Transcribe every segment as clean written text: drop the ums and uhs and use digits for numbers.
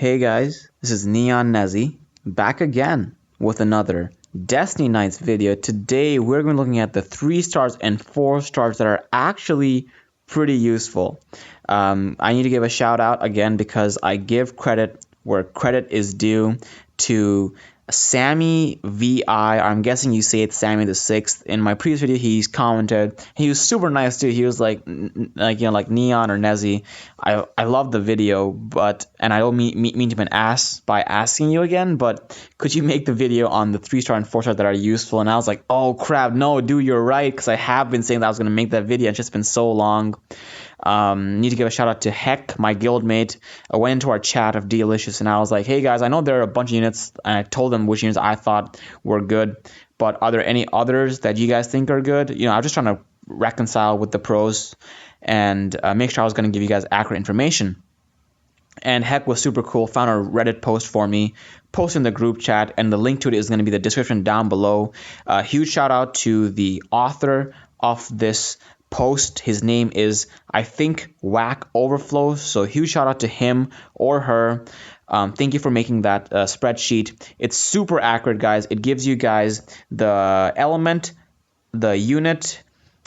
Hey guys, this is Neon Nezzy, back again with another Destiny Knights video. Today we're going to be looking at the 3 stars and 4 stars that are actually pretty useful. I need to give a shout out again because I give credit where credit is due to Sammy VI. I'm guessing you say it's Sammy the Sixth. In my previous video, he's commented. He was super nice too. He was like Neon or Nezzy. I love the video, and I don't mean to be an ass by asking you again, but could you make the video on the 3-star and 4-star that are useful? And I was like, oh crap, no, dude, you're right, because I have been saying that I was gonna make that video. It's just been so long. Need to give a shout out to Heck, my guildmate. I went into our chat of Delicious and I was like, hey guys, I know there are a bunch of units, and I told them which units I thought were good, but are there any others that you guys think are good? I was just trying to reconcile with the pros and make sure I was going to give you guys accurate information. And Heck was super cool, found a Reddit post for me, posted in the group chat, and the link to it is going to be the description down below. Huge shout out to the author of this post. His name is, I think, Whack Overflow, so huge shout out to him or her. Thank you for making that spreadsheet. It's super accurate, guys. It gives you guys the element, the unit,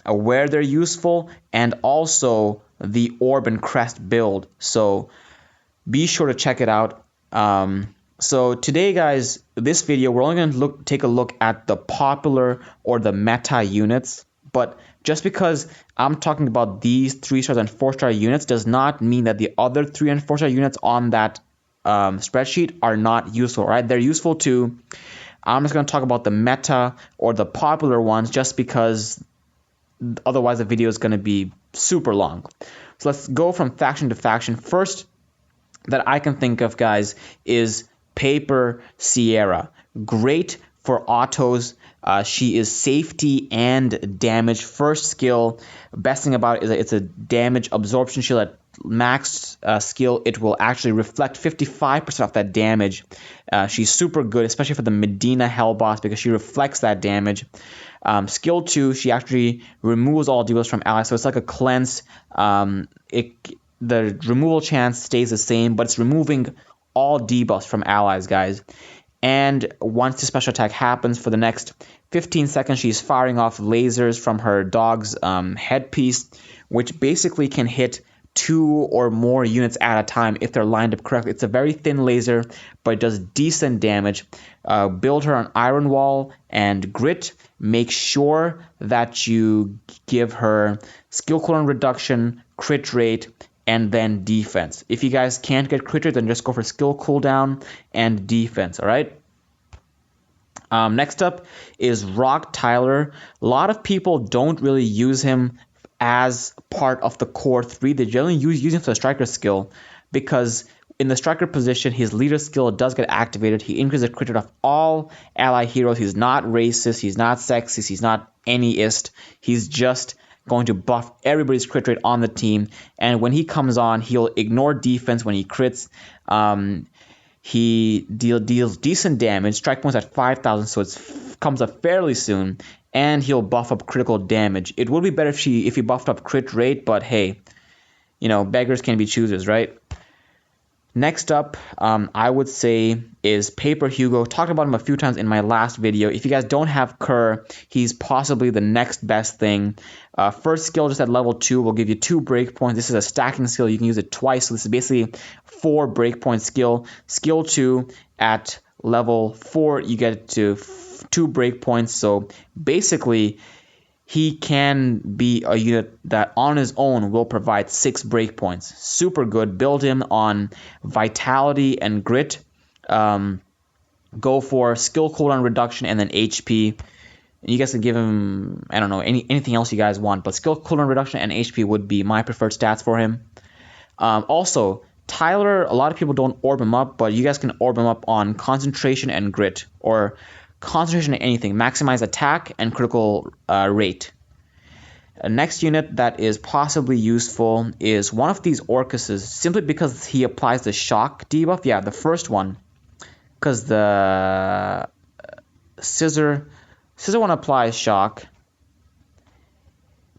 where they're useful, and also the orb and crest build. So be sure to check it out. So today, guys, this video, we're only going to take a look at the popular or the meta units. But just because I'm talking about these 3-star and 4-star units does not mean that the other 3 and 4-star units on that spreadsheet are not useful, right? They're useful too. I'm just going to talk about the meta or the popular ones just because otherwise the video is going to be super long. So let's go from faction to faction. First that I can think of, guys, is Paper Sierra. Great for autos. She is safety and damage. First skill, best thing about it is that it's a damage absorption shield. At max skill, it will actually reflect 55% of that damage. She's super good, especially for the Medina Hell boss, because she reflects that damage. Skill 2, she actually removes all debuffs from allies, so it's like a cleanse. The removal chance stays the same, but it's removing all debuffs from allies, guys. And once the special attack happens, for the next 15 seconds, she's firing off lasers from her dog's headpiece, which basically can hit 2 or more units at a time if they're lined up correctly. It's a very thin laser, but it does decent damage. Build her on Iron Wall and Grit. Make sure that you give her skill cooldown reduction, crit rate, and then defense. If you guys can't get crit rate, then just go for skill cooldown and defense, all right? Next up is Rock Tyler. A lot of people don't really use him as part of the core 3. They generally use him for the striker skill because in the striker position, his leader skill does get activated. He increases the crit rate of all ally heroes. He's not racist. He's not sexist. He's not anyist. He's just going to buff everybody's crit rate on the team. And when he comes on, he'll ignore defense when he crits. He deals decent damage, strike points at 5,000, so it comes up fairly soon, and he'll buff up critical damage. It would be better if he buffed up crit rate, but hey, beggars can be choosers, right? Next up, I would say, is Paper Hugo. Talked about him a few times in my last video. If you guys don't have Kerr, he's possibly the next best thing. First skill, just at level 2, will give you 2 breakpoints. This is a stacking skill. You can use it twice. So this is basically 4 breakpoint skill. Skill 2, at level 4, you get to 2 breakpoints. So basically, he can be a unit that on his own will provide 6 breakpoints. Super good. Build him on Vitality and Grit. Go for skill cooldown reduction and then HP. You guys can give him, I don't know, anything else you guys want, but skill cooldown reduction and HP would be my preferred stats for him. Also, Tyler, a lot of people don't orb him up, but you guys can orb him up on Concentration and Grit, or concentration on anything. Maximize attack and critical rate. Next unit that is possibly useful is one of these Orcuses, simply because he applies the shock debuff. Yeah, the first one, because the Scizor one applies shock.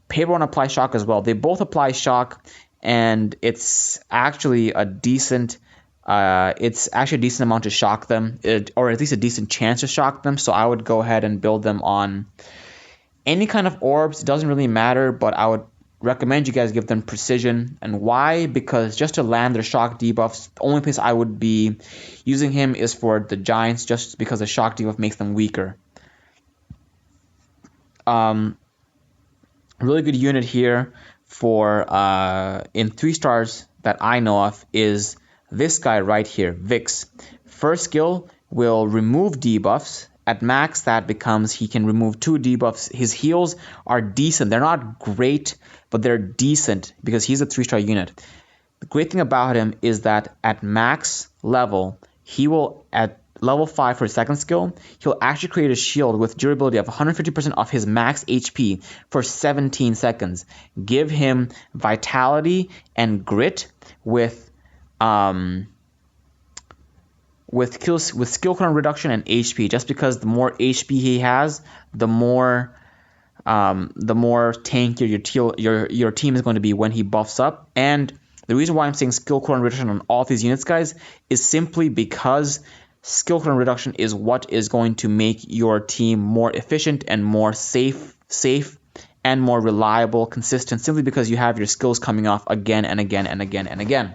Paper one applies shock as well. They both apply shock, and it's actually a decent it's actually a decent amount to shock them, or at least a decent chance to shock them. So I would go ahead and build them on any kind of orbs. It doesn't really matter, but I would recommend you guys give them precision. And why? Because just to land their shock debuffs, the only place I would be using him is for the giants, just because the shock debuff makes them weaker. Really good unit here for in 3 stars that I know of is this guy right here, Vix. First skill will remove debuffs. At max, that becomes he can remove 2 debuffs. His heals are decent. They're not great, but they're decent because he's a 3-star unit. The great thing about him is that at max level, he will, at level 5 for his second skill, he'll actually create a shield with durability of 150% of his max HP for 17 seconds. Give him vitality and grit with skill cooldown reduction and HP. Just because the more HP he has, the more tankier your team is going to be when he buffs up. And the reason why I'm saying skill cooldown reduction on all of these units, guys, is simply because skill cooldown reduction is what is going to make your team more efficient and more safe and more reliable, consistent, simply because you have your skills coming off again and again and again and again.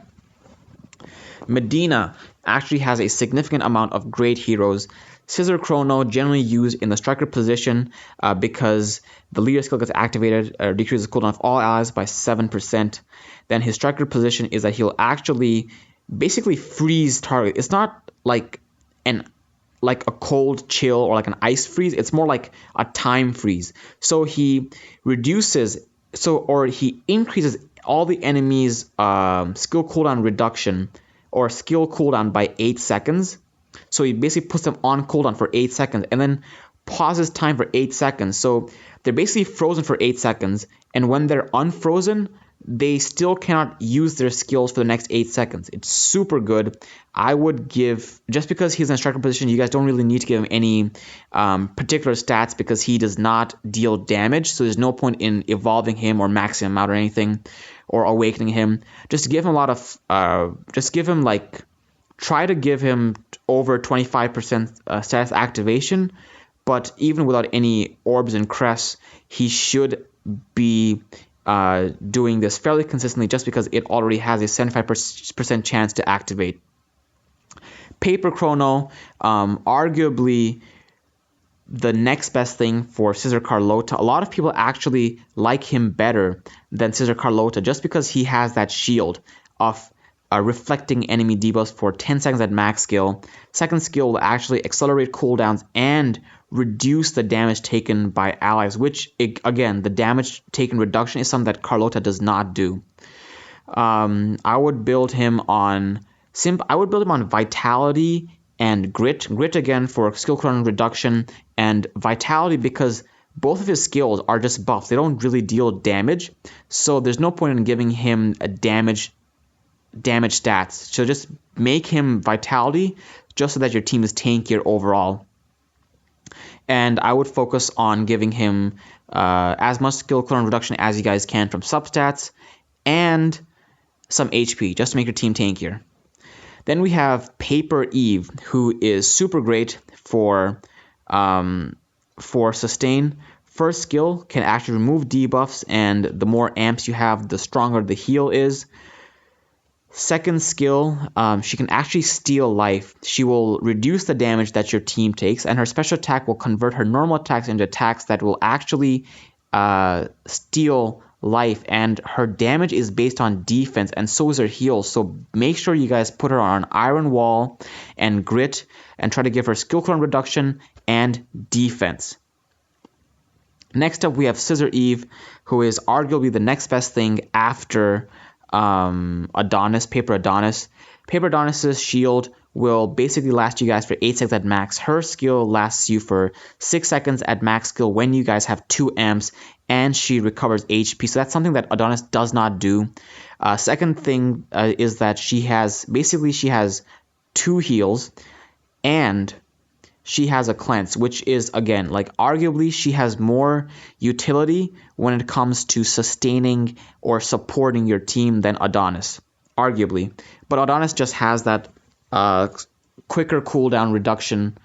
Medina actually has a significant amount of great heroes. Scizor Chrono, generally used in the striker position because the leader skill gets activated, decreases the cooldown of all allies by 7%. Then his striker position is that he'll actually basically freeze target. It's not like a cold chill or like an ice freeze. It's more like a time freeze. So he increases all the enemies' skill cooldown reduction or skill cooldown by 8 seconds. So he basically puts them on cooldown for 8 seconds and then pauses time for 8 seconds. So they're basically frozen for 8 seconds, and when they're unfrozen, they still cannot use their skills for the next 8 seconds. It's super good. I would give, just because he's in a striker position, you guys don't really need to give him any particular stats because he does not deal damage. So there's no point in evolving him or maxing him out or anything, or awakening him. Just give him a lot of, try to give him over 25% status activation. But even without any orbs and crests, he should be doing this fairly consistently just because it already has a 75% chance to activate. Paper Chrono, arguably the next best thing for Scizor Carlota. A lot of people actually like him better than Scizor Carlota just because he has that shield of reflecting enemy debuffs for 10 seconds at max skill. Second skill will actually accelerate cooldowns and reduce the damage taken by allies, which, again, the damage taken reduction is something that Carlota does not do. I would build him on vitality and grit. Grit, again, for skill cooldown reduction, and vitality because both of his skills are just buffs. They don't really deal damage, so there's no point in giving him a damage stats. So just make him vitality just so that your team is tankier overall. And I would focus on giving him as much skill cooldown reduction as you guys can from substats and some HP just to make your team tankier. Then we have Paper Eve, who is super great for sustain. First skill can actually remove debuffs, and the more amps you have, the stronger the heal is. Second skill, she can actually steal life. She will reduce the damage that your team takes, and her special attack will convert her normal attacks into attacks that will actually steal life, and her damage is based on defense, and so is her heal. So make sure you guys put her on Iron Wall and Grit and try to give her skill cooldown reduction and defense. Next up, we have Scizor Eve, who is arguably the next best thing after Adonis, Paper Adonis. Paper Adonis's shield will basically last you guys for 8 seconds at max. Her skill lasts you for 6 seconds at max skill when you guys have 2 amps, and she recovers HP. So that's something that Adonis does not do. Second thing is that she has 2 heals, and she has a cleanse, which is, again, like, arguably she has more utility when it comes to sustaining or supporting your team than Adonis, arguably. But Adonis just has that quicker cooldown reduction,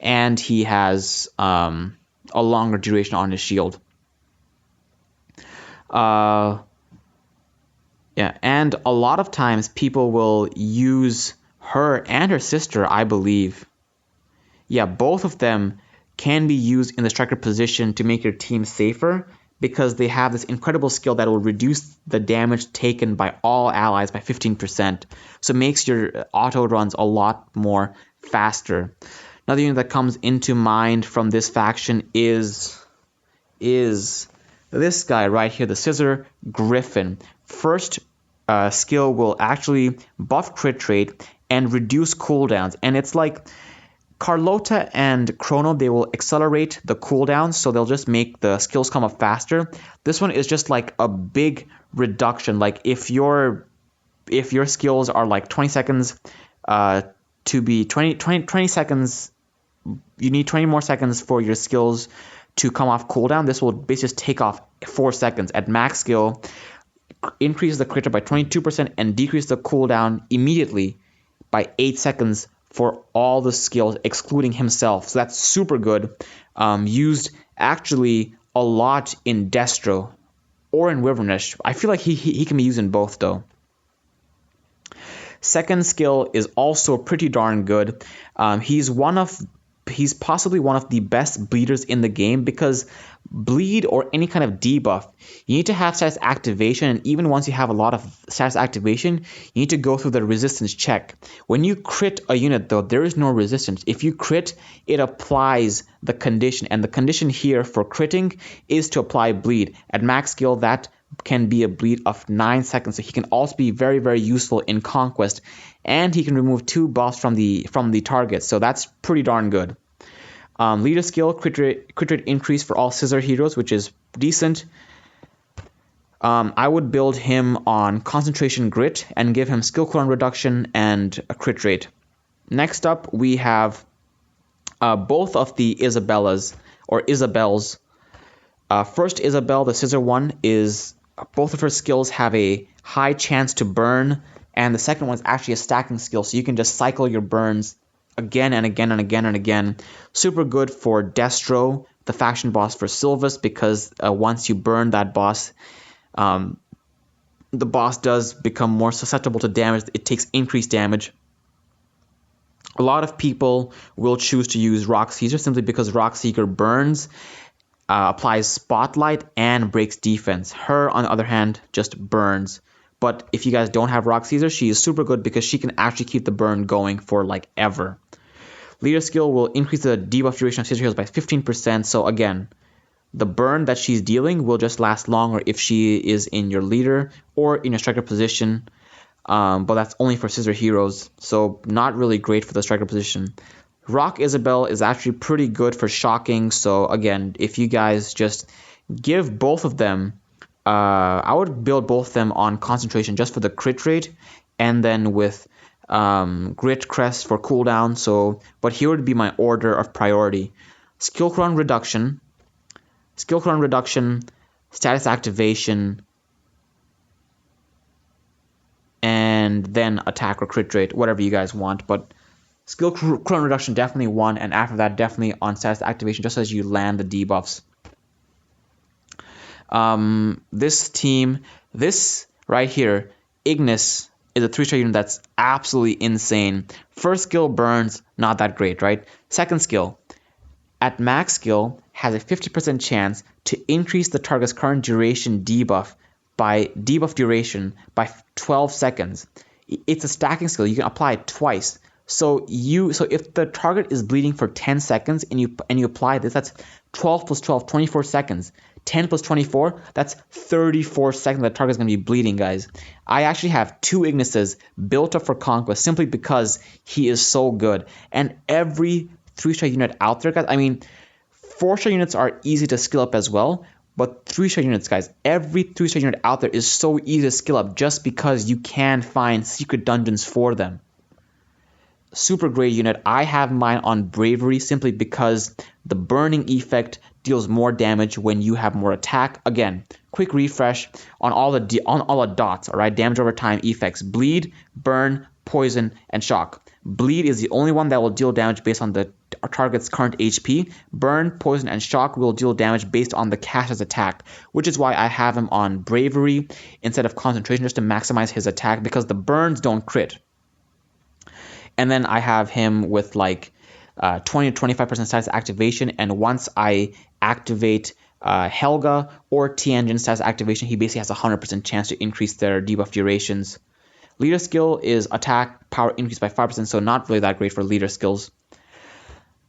and he has a longer duration on his shield. Yeah, and a lot of times people will use her and her sister, I believe. Yeah, both of them can be used in the striker position to make your team safer, because they have this incredible skill that will reduce the damage taken by all allies by 15%. So it makes your auto runs a lot more faster. Another unit that comes into mind from this faction is this guy right here, the Scizor Griffin. First skill will actually buff crit rate and reduce cooldowns. And it's like Carlota and Chrono, they will accelerate the cooldown, so they'll just make the skills come up faster. This one is just like a big reduction. Like if your skills are like 20 seconds to be 20 seconds, you need 20 more seconds for your skills to come off cooldown. This will basically just take off 4 seconds. At max skill, increase the crit rate by 22% and decrease the cooldown immediately by 8 seconds for all the skills, excluding himself. So that's super good. Used actually a lot in Destro or in Wyvernish. I feel like he can be used in both though. Second skill is also pretty darn good. He's possibly one of the best bleeders in the game, because bleed or any kind of debuff, you need to have status activation, and even once you have a lot of status activation, you need to go through the resistance check. When you crit a unit though, there is no resistance. If you crit, it applies the condition, and the condition here for critting is to apply bleed. At max skill, that can be a bleed of 9 seconds, so he can also be very, very useful in Conquest, and he can remove 2 buffs from the target, so that's pretty darn good. Leader skill, crit rate increase for all Scizor heroes, which is decent. I would build him on concentration grit and give him skill cooldown reduction and a crit rate. Next up, we have both of the Isabellas, or Isabels. First Isabel, the Scizor one, is both of her skills have a high chance to burn, and the second one is actually a stacking skill, so you can just cycle your burns again and again and again and again. Super good for Destro, the faction boss for Sylvis, because once you burn that boss, the boss does become more susceptible to damage. It takes increased damage. A lot of people will choose to use Rock Scizor simply because Rock Seeker burns, applies Spotlight, and breaks defense. Her, on the other hand, just burns. But if you guys don't have Rock Scizor, she is super good because she can actually keep the burn going for like ever. Leader skill will increase the debuff duration of Scizor heals by 15%. So again, the burn that she's dealing will just last longer if she is in your leader or in your striker position. But that's only for Scizor heroes, so not really great for the striker position. Rock Isabel is actually pretty good for shocking, so again, if you guys just give both of them, I would build both of them on concentration just for the crit rate, and then with grit crest for cooldown. So, but here would be my order of priority: skill cooldown reduction, status activation, and then attack or crit rate, whatever you guys want. But skill cooldown reduction definitely one, and after that definitely on status activation, just as you land the debuffs. This team, this right here, Ignis, is a 3-star unit that's absolutely insane. First skill, burns, not that great, right? Second skill, at max skill, has a 50% chance to increase the target's current duration debuff duration by 12 seconds. It's a stacking skill. You can apply it twice. So if the target is bleeding for 10 seconds and you apply this, that's 12 plus 12, 24 seconds. 10 plus 24, that's 34 seconds the target's going to be bleeding, guys. I actually have 2 Ignises built up for Conquest simply because he is so good. And every 3-star unit out there, guys, I mean, 4-star units are easy to skill up as well, but 3-star units, guys, every 3-star unit out there is so easy to skill up just because you can find secret dungeons for them. Super great unit. I have mine on Bravery simply because the burning effect deals more damage when you have more attack. Again, quick refresh on all the dots, all right? Damage over time effects: bleed, burn, poison, and shock. Bleed is the only one that will deal damage based on the target's current HP. Burn, Poison, and Shock will deal damage based on the caster's attack, which is why I have him on Bravery instead of Concentration, just to maximize his attack, because the burns don't crit. And then I have him with like 20 to 25% status activation, and once I activate Helga or Tian Jin status activation, he basically has a 100% chance to increase their debuff durations. Leader skill is attack power increased by 5%, so not really that great for leader skills.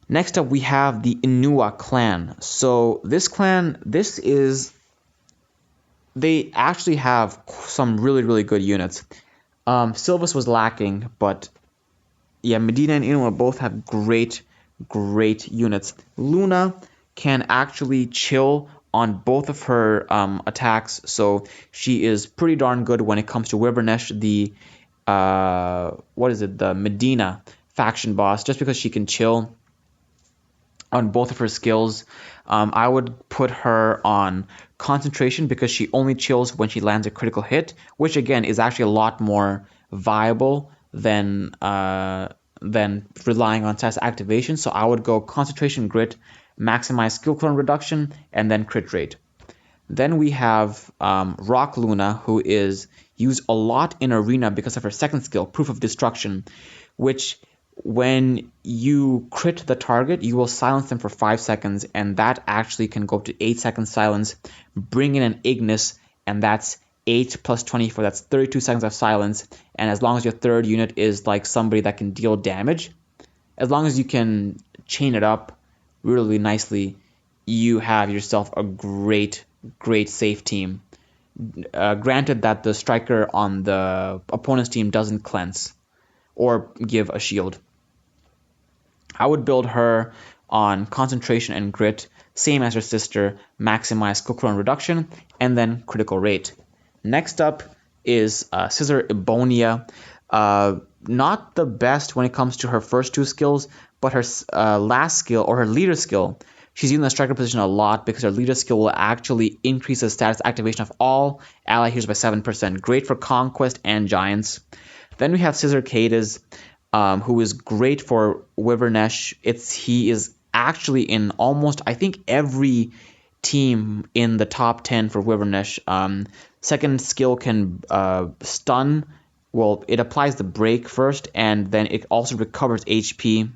Next up, we have the Inua clan. So this clan, they actually have some really, really good units. Sylvis was lacking, but yeah, Medina and Inua both have great units. Luna can actually chill on both of her attacks, so she is pretty darn good when it comes to Wyvernesh, the the Medina faction boss, just because she can chill on both of her skills. I would put her on Concentration because she only chills when she lands a critical hit, which again is actually a lot more viable than relying on status activation. So I would go Concentration, Grit, maximize skill cooldown reduction, and then crit rate. Then we have Rock Luna, who is used a lot in Arena because of her second skill, Proof of Destruction, which when you crit the target, you will silence them for 5 seconds, and that actually can go up to 8 seconds silence. Bring in an Ignis, and that's 8 plus 24, that's 32 seconds of silence. And as long as your third unit is like somebody that can deal damage, as long as you can chain it up really nicely, you have yourself a great safe team. Granted that the striker on the opponent's team doesn't cleanse or give a shield. I would build her on Concentration and Grit, same as her sister, maximize skill cooldown reduction, and then critical rate. Next up is Scizor Ebonia. Not the best when it comes to her first two skills, but her last skill, or her leader skill, she's using the striker position a lot because her leader skill will actually increase the status activation of all ally heroes by 7%. Great for Conquest and Giants. Then we have Scizor Skills, who is great for Wyvernesh. He is actually in almost, I think, every team in the top 10 for Wyvernesh. Second skill can stun. Well, it applies the break first, and then it also recovers HP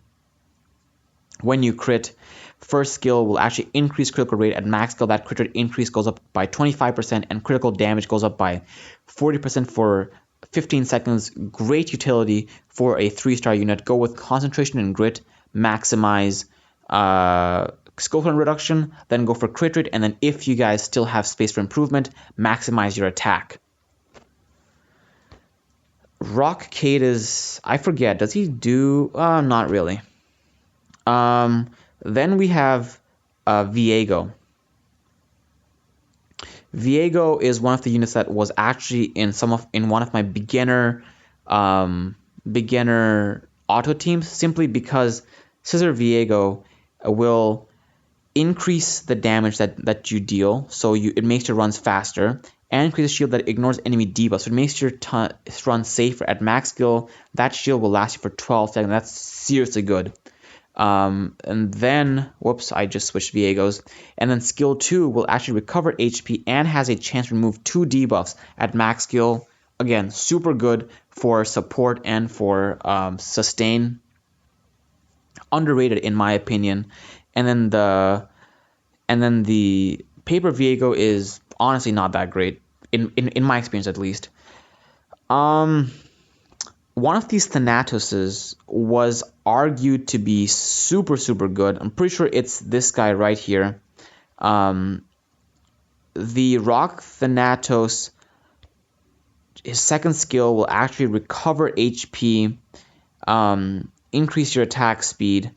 when you crit. First skill will actually increase critical rate at max skill. That crit rate increase goes up by 25%, and critical damage goes up by 40% for 15 seconds. Great utility for a 3-star unit. Go with Concentration and Grit, maximize skill cooldown reduction, then go for crit rate, and then if you guys still have space for improvement, maximize your attack. Rock Cade is, I forget, does he do, not really. Then we have Viego. Viego is one of the units that was actually in one of my beginner auto teams, simply because Scizor Viego will increase the damage that you deal, so it makes your runs faster, and increase a shield that ignores enemy debuffs, so it makes your run safer. At max skill, that shield will last you for 12 seconds. That's seriously good. And then, whoops, I just switched Viegos. And then skill 2 will actually recover HP and has a chance to remove 2 debuffs at max skill. Again, super good for support and for sustain. Underrated in my opinion. And then the paper Viego is honestly not that great in my experience, at least. One of these Thanatoses was argued to be super good. I'm pretty sure it's this guy right here. The Rock Thanatos, his second skill will actually recover HP, increase your attack speed,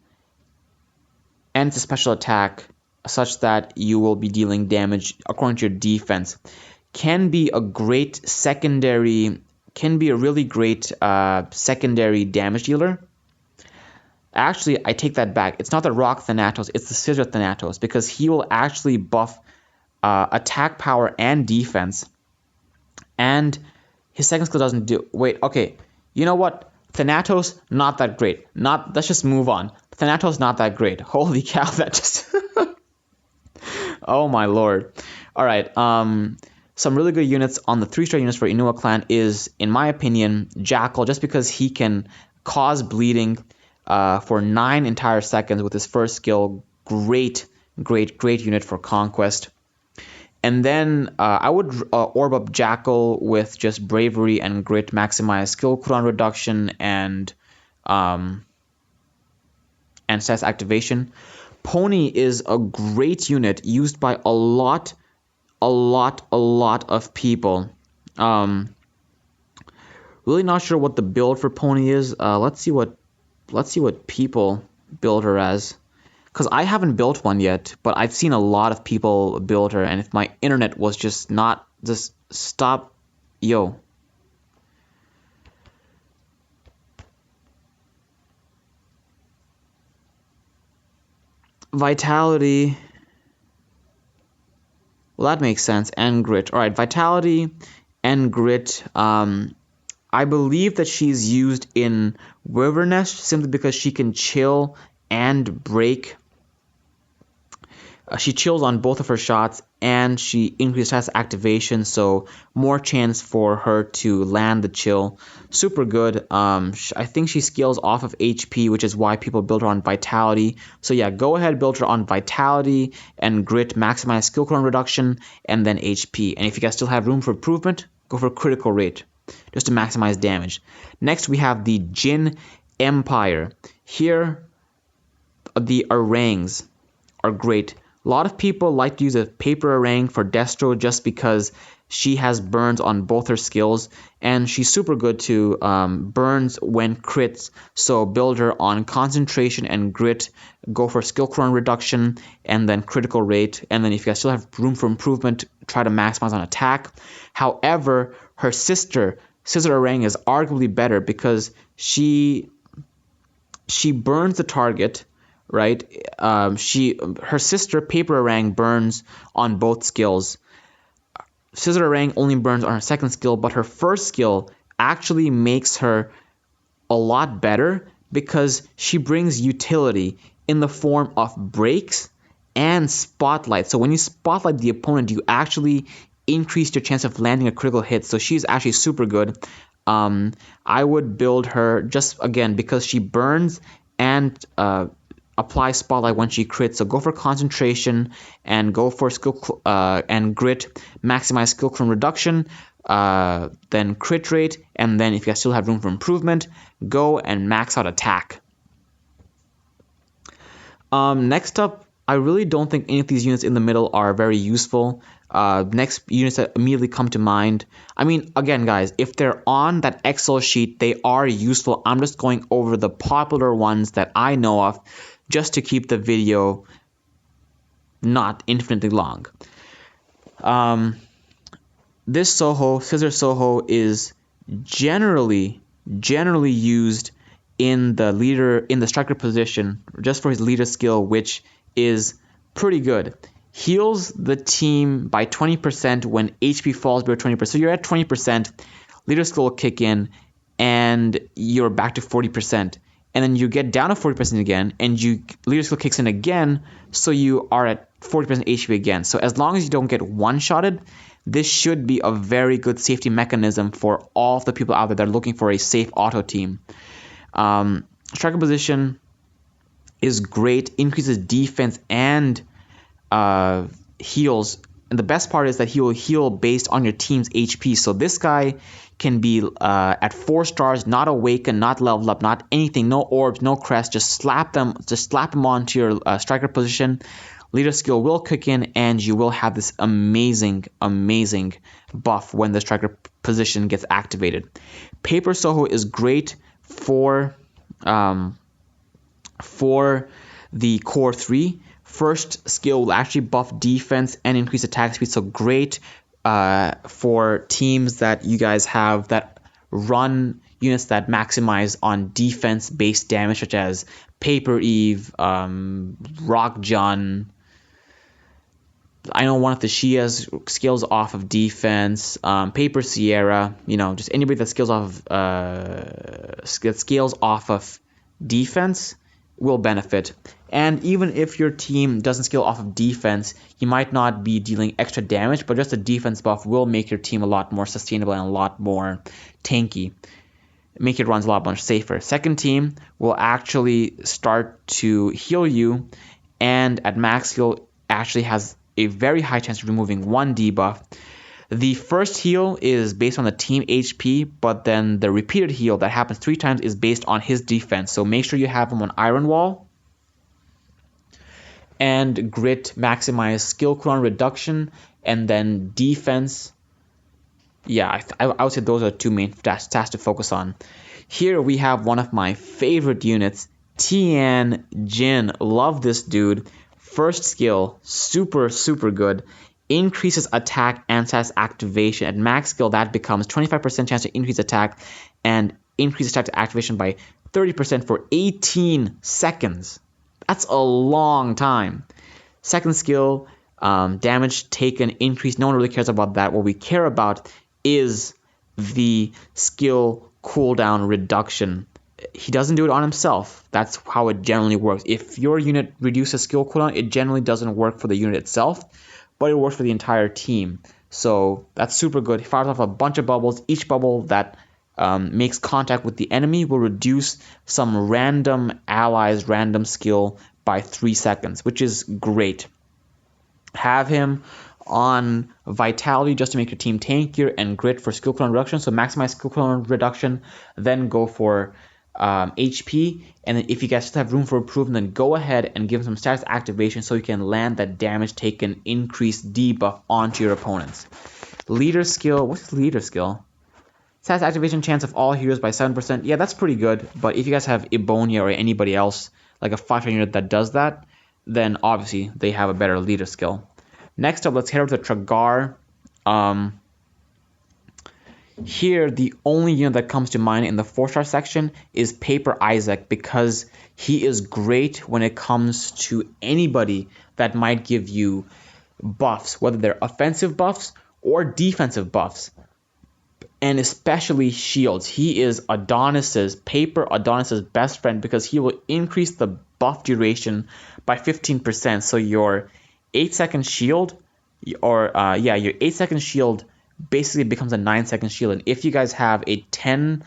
and it's a special attack such that you will be dealing damage according to your defense. Can be a really great secondary damage dealer. Actually, I take that back. It's not the Rock Thanatos, it's the Scizor Thanatos, because he will actually buff attack power and defense. And his second skill doesn't do... Wait, okay. You know what? Thanatos, not that great. Let's just move on. Thanatos, not that great. Holy cow, that just... oh my lord. All right, some really good units on the 3-star units for Inuwa clan is, in my opinion, Jackal, just because he can cause bleeding for 9 entire seconds with his first skill. Great unit for Conquest. And then I would orb up Jackal with just Bravery and Grit, maximize skill cooldown reduction and stats activation. Pony is a great unit used by a lot of people. Really not sure what the build for Pony is. Let's see what people build her as. Because I haven't built one yet, but I've seen a lot of people build her, and if my internet was just not... Just stop... Yo. Vitality... Well, that makes sense. And Grit. Alright, Vitality and Grit. I believe that she's used in Wilderness simply because she can chill and break. She chills on both of her shots, and she increases activation, so more chance for her to land the chill. Super good. I think she scales off of HP, which is why people build her on Vitality. So yeah, go ahead, build her on Vitality and Grit, maximize skill cooldown reduction, and then HP. And if you guys still have room for improvement, go for critical rate, just to maximize damage. Next, we have the Jin Empire. Here, the Orangs are great. A lot of people like to use a paper Orang for Destro just because she has burns on both her skills, and she's super good to burns when crits. So build her on concentration and grit, go for skill cooldown reduction, and then critical rate. And then if you guys still have room for improvement, try to maximize on attack. However, her sister, Scizor Orang, is arguably better because she burns the target. Right, her sister Paper Orang burns on both skills. Scizor Orang only burns on her second skill, but her first skill actually makes her a lot better because she brings utility in the form of breaks and spotlight. So when you spotlight the opponent, you actually increase your chance of landing a critical hit. So she's actually super good. I would build her just again because she burns and apply spotlight when she crits. So go for concentration and go for skill and grit, maximize skill cooldown reduction, then crit rate, and then if you guys still have room for improvement, go and max out attack. Next up, I really don't think any of these units in the middle are very useful. Next units that immediately come to mind. I mean, again, guys, if they're on that Excel sheet, they are useful. I'm just going over the popular ones that I know of, just to keep the video not infinitely long. This Scizor Soho is generally used in the striker position just for his leader skill, which is pretty good. Heals the team by 20% when HP falls below 20%. So you're at 20%, leader skill will kick in, and you're back to 40%. And then you get down to 40% again, and leader skill kicks in again, so you are at 40% HP again. So as long as you don't get one-shotted, this should be a very good safety mechanism for all of the people out there that are looking for a safe auto team. Striker position is great, increases defense and heals. And the best part is that he will heal based on your team's HP. So this guy can be at 4 stars, not awakened, not leveled up, not anything, no orbs, no crest. Just slap him onto your striker position. Leader skill will kick in, and you will have this amazing buff when the striker position gets activated. Paper Soho is great for the core 3. First skill will actually buff defense and increase attack speed, so great for teams that you guys have that run units that maximize on defense-based damage, such as Paper Eve, Rock John, I know one of the Shia's skills off of defense, Paper Sierra, just anybody that scales off of defense will benefit. And even if your team doesn't scale off of defense, you might not be dealing extra damage, but just a defense buff will make your team a lot more sustainable and a lot more tanky. Make your runs a lot more safer. Second team will actually start to heal you, and at max heal actually has a very high chance of removing one debuff. The first heal is based on the team HP, but then the repeated heal that happens 3 times is based on his defense. So make sure you have him on Iron Wall. And Grit maximize skill cooldown reduction, and then defense. Yeah, I would say those are 2 main tasks to focus on. Here we have one of my favorite units, Tian Jin. Love this dude. First skill, super good. Increases attack and status activation. At max skill, that becomes 25% chance to increase attack and increase attack to activation by 30% for 18 seconds. That's a long time. Second skill, damage taken increase. No one really cares about that. What we care about is the skill cooldown reduction. He doesn't do it on himself. That's how it generally works. If your unit reduces skill cooldown, it generally doesn't work for the unit itself, but it works for the entire team. So that's super good. He fires off a bunch of bubbles. Each bubble that makes contact with the enemy will reduce some random ally's random skill by 3 seconds, which is great. Have him on Vitality just to make your team tankier, and Grit for skill cooldown reduction. So maximize skill cooldown reduction, then go for HP, and then if you guys still have room for improvement, then go ahead and give him some status activation so you can land that damage taken increased debuff onto your opponents. Leader skill, what's his leader skill? Status activation chance of all heroes by 7%. Yeah, that's pretty good, but if you guys have Ebonia or anybody else, like a 5-star unit that does that, then obviously they have a better leader skill. Next up, let's head over to Tragar. Here, the only unit that comes to mind in the 4-star section is Paper Isaac, because he is great when it comes to anybody that might give you buffs, whether they're offensive buffs or defensive buffs, and especially shields. He is Paper Adonis's best friend, because he will increase the buff duration by 15%. So your 8-second shield, your 8-second shield basically becomes a 9-second shield. And if you guys have a 10%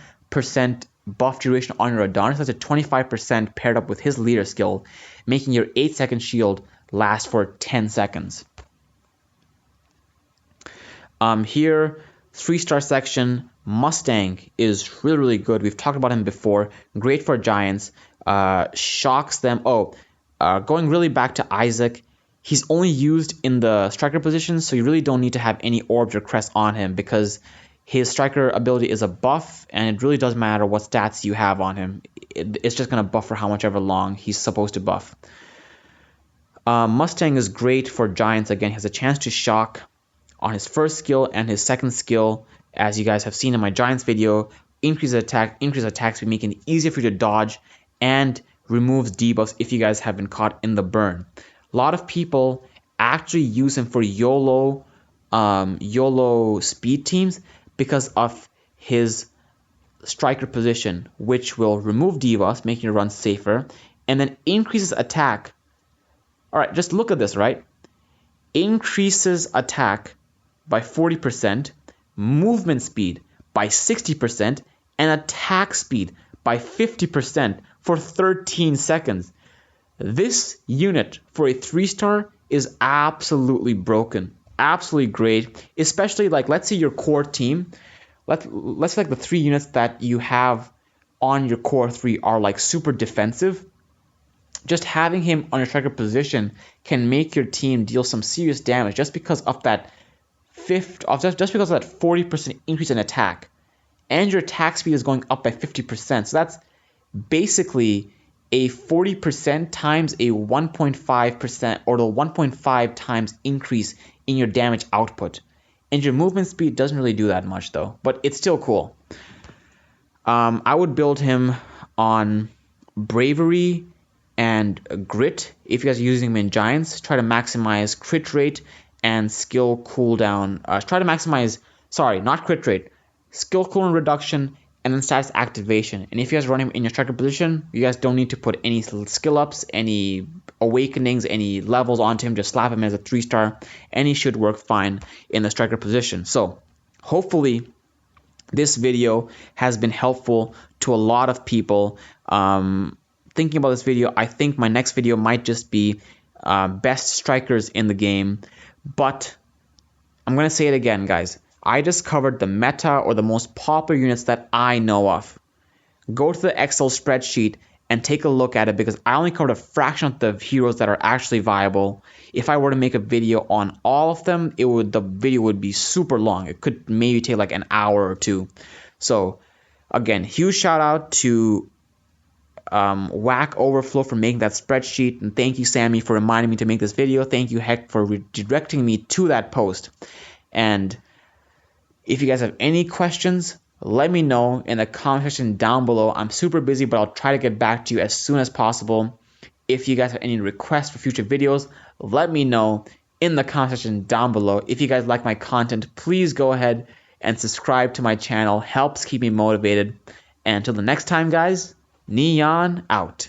buff duration on your Adonis, that's a 25% paired up with his leader skill, making your 8-second shield last for 10 seconds. Here, 3-star section, Mustang is really good. We've talked about him before. Great for giants. Shocks them. Going really back to Isaac, he's only used in the striker position, so you really don't need to have any orbs or crests on him, because his striker ability is a buff, and it really doesn't matter what stats you have on him. It's just going to buff for how much ever long he's supposed to buff. Mustang is great for giants. Again, he has a chance to shock on his first skill and his second skill, as you guys have seen in my giants video. Increase attack speed, making it easier for you to dodge, and removes debuffs if you guys have been caught in the burn. A lot of people actually use him for YOLO speed teams because of his striker position, which will remove debuffs, making your run safer, and then increases attack. Alright, just look at this, right? Increases attack by 40%, movement speed by 60%, and attack speed by 50% for 13 seconds. This unit for a 3-star is absolutely broken. Absolutely great. Especially, like, let's say your core team, let's say like the 3 units that you have on your core 3 are like super defensive. Just having him on your striker position can make your team deal some serious damage just because of that 40% increase in attack. And your attack speed is going up by 50%. So that's basically a 40% times a 1.5% or the 1.5 times increase in your damage output. And your movement speed doesn't really do that much though, but it's still cool. I would build him on Bravery and Grit if you guys are using him in Giants. Try to maximize crit rate and skill cooldown. Try to maximize, sorry, not crit rate, skill cooldown reduction, and then status activation. And if you guys are running in your striker position, you guys don't need to put any skill ups, any awakenings, any levels onto him. Just slap him as a 3-star, and he should work fine in the striker position. So hopefully this video has been helpful to a lot of people. Thinking about this video, I think my next video might just be best strikers in the game. But I'm going to say it again, guys. I just covered the meta or the most popular units that I know of. Go to the Excel spreadsheet and take a look at it, because I only covered a fraction of the heroes that are actually viable. If I were to make a video on all of them, the video would be super long. It could maybe take like an hour or two. So again, huge shout out to Whack Overflow for making that spreadsheet, and thank you, Sammy, for reminding me to make this video. Thank you, Heck, for redirecting me to that post. And if you guys have any questions, let me know in the comment section down below. I'm super busy, but I'll try to get back to you as soon as possible. If you guys have any requests for future videos, let me know in the comment section down below. If you guys like my content, please go ahead and subscribe to my channel. Helps keep me motivated. And until the next time, guys, Neon out.